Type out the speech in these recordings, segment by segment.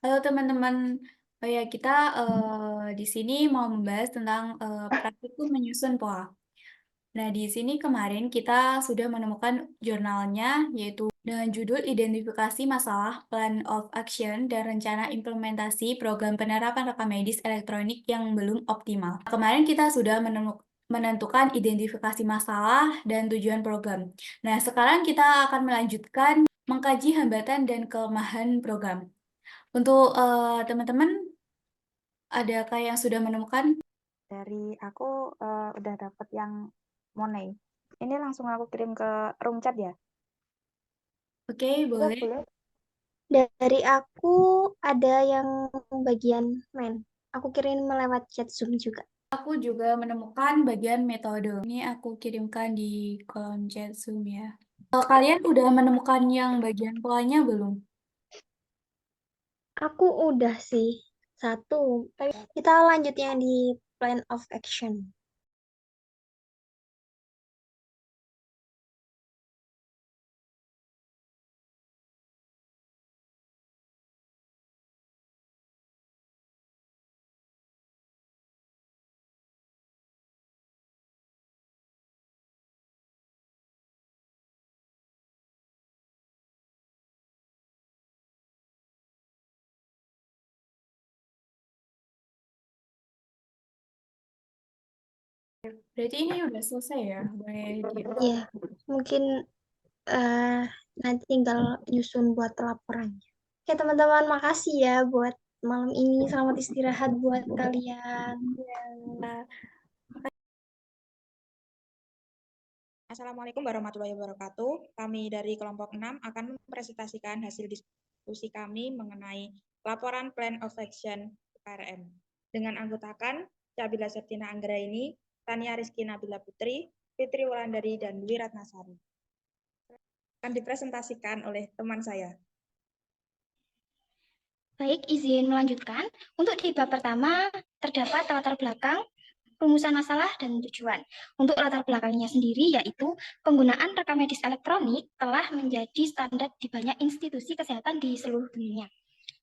Halo teman-teman, ya kita di sini mau membahas tentang praktikum menyusun POA. Nah, di sini kemarin kita sudah menemukan jurnalnya, yaitu dengan judul Identifikasi Masalah, Plan of Action, dan Rencana Implementasi Program Penerapan Rekam Medis Elektronik yang Belum Optimal. Kemarin kita sudah menentukan identifikasi masalah dan tujuan program. Nah, sekarang kita akan melanjutkan mengkaji hambatan dan kelemahan program. Untuk teman-teman, adakah yang sudah menemukan? Dari aku udah dapet yang Money. Ini langsung aku kirim ke room chat ya. Oke, Boleh, boleh. boleh. Dari aku ada yang bagian main. Aku kirim melewat chat Zoom juga. Aku juga menemukan bagian metode. Ini aku kirimkan di kolom chat Zoom ya. Kalian udah menemukan yang bagian polanya belum? Aku udah sih satu. Tapi kita lanjut yang di plan of action. Berarti ini udah selesai ya? Boleh di... Iya, mungkin eh nanti tinggal nyusun buat laporannya. Oke, teman-teman, makasih ya buat malam ini. Selamat istirahat buat kalian. Assalamualaikum warahmatullahi wabarakatuh. Kami dari kelompok 6 akan mempresentasikan hasil diskusi kami mengenai laporan Plan of Action KRM. Dengan anggotakan Cabila Septina Anggraini, Tania Rizky Nabila Putri, Fitri Wulandari, dan Dwi Ratnasari. Akan dipresentasikan oleh teman saya. Baik, izin melanjutkan. Untuk di bab pertama, terdapat latar belakang, rumusan masalah, dan tujuan. Untuk latar belakangnya sendiri, yaitu penggunaan rekam medis elektronik telah menjadi standar di banyak institusi kesehatan di seluruh dunia,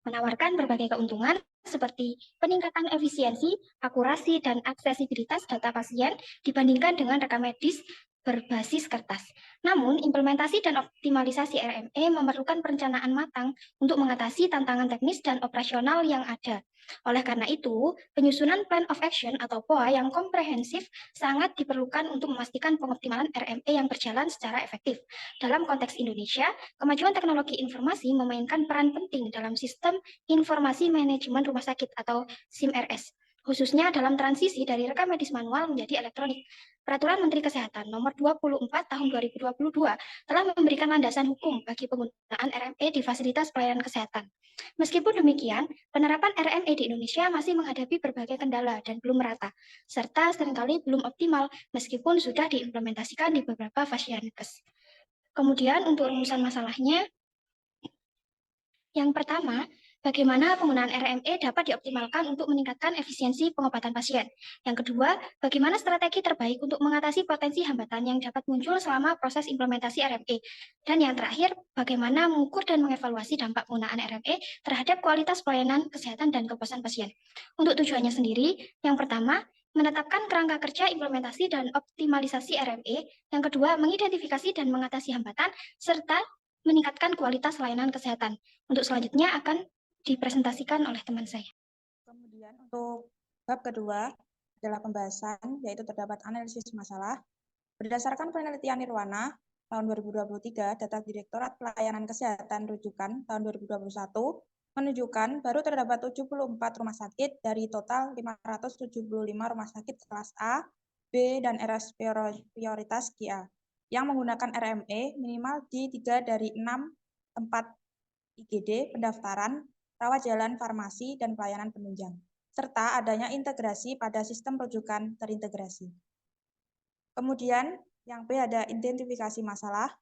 menawarkan berbagai keuntungan seperti peningkatan efisiensi, akurasi, dan aksesibilitas data pasien dibandingkan dengan rekam medis berbasis kertas. Namun, implementasi dan optimalisasi RME memerlukan perencanaan matang untuk mengatasi tantangan teknis dan operasional yang ada. Oleh karena itu, penyusunan Plan of Action atau POA yang komprehensif sangat diperlukan untuk memastikan pengoptimalan RME yang berjalan secara efektif. Dalam konteks Indonesia, kemajuan teknologi informasi memainkan peran penting dalam sistem informasi manajemen rumah sakit atau SIM-RS, khususnya dalam transisi dari rekam medis manual menjadi elektronik. Peraturan Menteri Kesehatan Nomor 24 Tahun 2022 telah memberikan landasan hukum bagi penggunaan RME di fasilitas pelayanan kesehatan. Meskipun demikian, penerapan RME di Indonesia masih menghadapi berbagai kendala dan belum merata, serta seringkali belum optimal meskipun sudah diimplementasikan di beberapa fasilitas. Kemudian untuk rumusan masalahnya, yang pertama, bagaimana penggunaan RME dapat dioptimalkan untuk meningkatkan efisiensi pengobatan pasien. Yang kedua, bagaimana strategi terbaik untuk mengatasi potensi hambatan yang dapat muncul selama proses implementasi RME. Dan yang terakhir, bagaimana mengukur dan mengevaluasi dampak penggunaan RME terhadap kualitas pelayanan kesehatan dan kepuasan pasien. Untuk tujuannya sendiri, yang pertama, menetapkan kerangka kerja implementasi dan optimalisasi RME. Yang kedua, mengidentifikasi dan mengatasi hambatan, serta meningkatkan kualitas layanan kesehatan. Untuk selanjutnya akan dipresentasikan oleh teman saya. Kemudian untuk bab kedua adalah pembahasan, yaitu terdapat analisis masalah. Berdasarkan penelitian Nirwana tahun 2023, data Direktorat Pelayanan Kesehatan rujukan tahun 2021 menunjukkan baru terdapat 74 rumah sakit dari total 575 rumah sakit kelas A, B, dan RS prioritas QA yang menggunakan RME minimal di 3 dari 6 tempat IGD, pendaftaran, rawat jalan, farmasi, dan pelayanan penunjang, serta adanya integrasi pada sistem rujukan terintegrasi. Kemudian, yang B ada identifikasi masalah,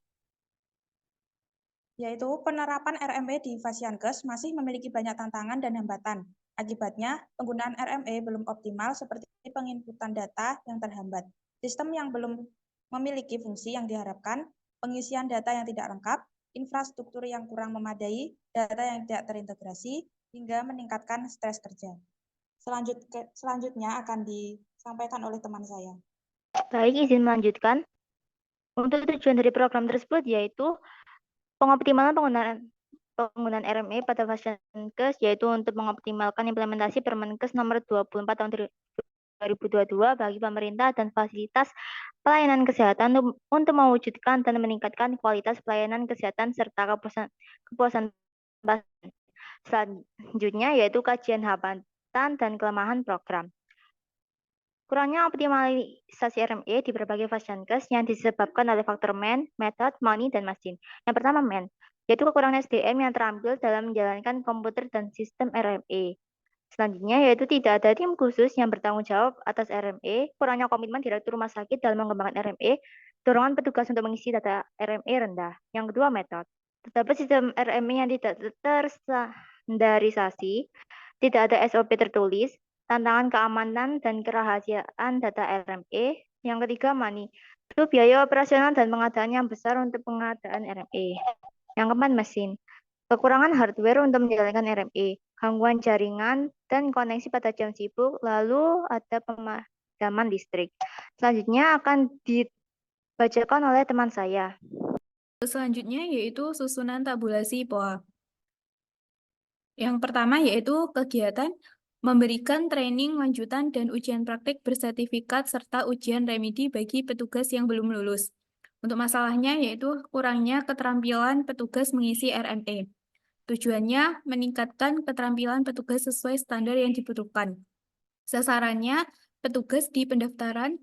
yaitu penerapan RME di Fasiankes masih memiliki banyak tantangan dan hambatan. Akibatnya, penggunaan RME belum optimal seperti penginputan data yang terhambat, sistem yang belum memiliki fungsi yang diharapkan, pengisian data yang tidak lengkap, infrastruktur yang kurang memadai, data yang tidak terintegrasi, hingga meningkatkan stres kerja. Selanjutnya akan disampaikan oleh teman saya. Baik, izin melanjutkan. Untuk tujuan dari program tersebut yaitu pengoptimalan penggunaan RME pada Fashiankes, yaitu untuk mengoptimalkan implementasi Permenkes nomor 24 tahun 2022 bagi pemerintah dan fasilitas pelayanan kesehatan untuk mewujudkan dan meningkatkan kualitas pelayanan kesehatan serta kepuasan pasien. Selanjutnya yaitu kajian hambatan dan kelemahan program. Kurangnya optimalisasi RME di berbagai Fashiankes yang disebabkan oleh faktor man, method, money, dan mesin. Yang pertama man, yaitu kekurangan SDM yang terampil dalam menjalankan komputer dan sistem RME. Selanjutnya yaitu tidak ada tim khusus yang bertanggung jawab atas RME, kurangnya komitmen direktur rumah sakit dalam mengembangkan RME, dorongan petugas untuk mengisi data RME rendah. Yang kedua metode, terdapat sistem RME yang tidak terstandarisasi, tidak ada SOP tertulis, tantangan keamanan dan kerahasiaan data RME. Yang ketiga money, itu biaya operasional dan pengadaan yang besar untuk pengadaan RME. Yang keempat mesin, kekurangan hardware untuk menjalankan RME, gangguan jaringan dan koneksi pada jam sibuk, lalu ada pemadaman listrik. Selanjutnya akan dibacakan oleh teman saya. Selanjutnya yaitu susunan tabulasi POA. Yang pertama yaitu kegiatan memberikan training lanjutan dan ujian praktik bersertifikat serta ujian remedi bagi petugas yang belum lulus. Untuk masalahnya yaitu kurangnya keterampilan petugas mengisi RME. Tujuannya meningkatkan keterampilan petugas sesuai standar yang dibutuhkan. Sasarannya petugas di pendaftaran,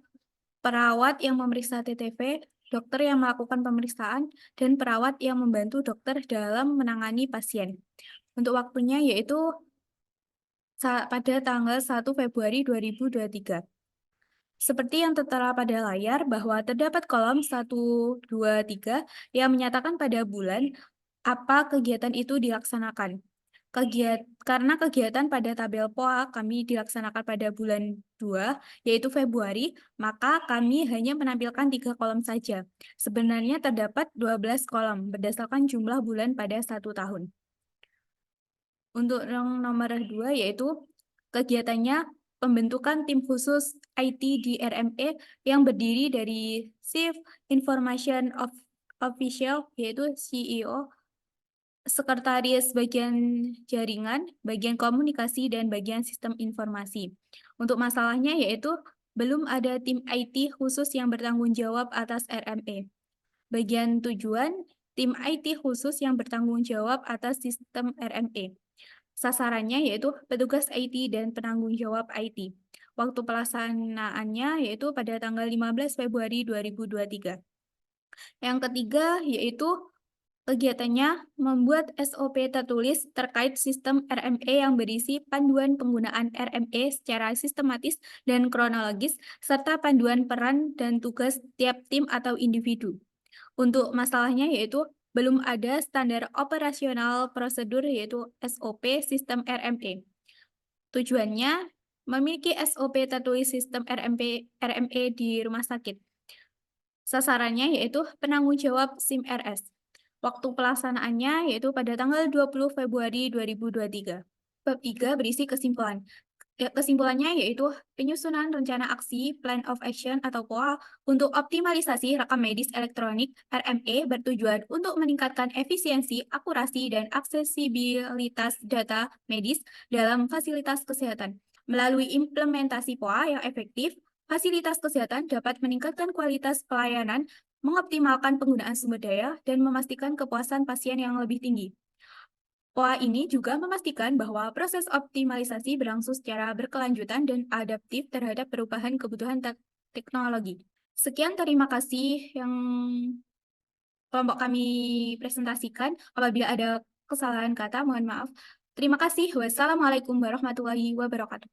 perawat yang memeriksa TTV, dokter yang melakukan pemeriksaan, dan perawat yang membantu dokter dalam menangani pasien. Untuk waktunya yaitu pada tanggal 1 Februari 2023. Seperti yang tertera pada layar bahwa terdapat kolom 1, 2, 3 yang menyatakan pada bulan apa kegiatan itu dilaksanakan. Karena kegiatan pada tabel POA kami dilaksanakan pada bulan 2, yaitu Februari, maka kami hanya menampilkan 3 kolom saja. Sebenarnya terdapat 12 kolom berdasarkan jumlah bulan pada 1 tahun. Untuk yang nomor 2 yaitu kegiatannya pembentukan tim khusus IT di RME yang berdiri dari Chief Information Official yaitu CEO, Sekretaris bagian jaringan, bagian komunikasi, dan bagian sistem informasi. Untuk masalahnya yaitu belum ada tim IT khusus yang bertanggung jawab atas RME. Bagian tujuan, tim IT khusus yang bertanggung jawab atas sistem RME. Sasarannya yaitu petugas IT dan penanggung jawab IT. Waktu pelaksanaannya yaitu pada tanggal 15 Februari 2023. Yang ketiga yaitu kegiatannya membuat SOP tertulis terkait sistem RME yang berisi panduan penggunaan RME secara sistematis dan kronologis, serta panduan peran dan tugas tiap tim atau individu. Untuk masalahnya yaitu belum ada standar operasional prosedur yaitu SOP sistem RME. Tujuannya memiliki SOP tertulis sistem RME di rumah sakit. Sasarannya yaitu penanggung jawab SIM-RS. Waktu pelaksanaannya yaitu pada tanggal 20 Februari 2023. Bab 3 berisi kesimpulan. Kesimpulannya yaitu penyusunan rencana aksi Plan of Action atau POA untuk optimalisasi rekam medis elektronik RME bertujuan untuk meningkatkan efisiensi, akurasi, dan aksesibilitas data medis dalam fasilitas kesehatan. Melalui implementasi POA yang efektif, fasilitas kesehatan dapat meningkatkan kualitas pelayanan, mengoptimalkan penggunaan sumber daya, dan memastikan kepuasan pasien yang lebih tinggi. POA ini juga memastikan bahwa proses optimalisasi berlangsung secara berkelanjutan dan adaptif terhadap perubahan kebutuhan teknologi. Sekian, terima kasih yang kelompok kami presentasikan. Apabila ada kesalahan kata, mohon maaf. Terima kasih. Wassalamualaikum warahmatullahi wabarakatuh.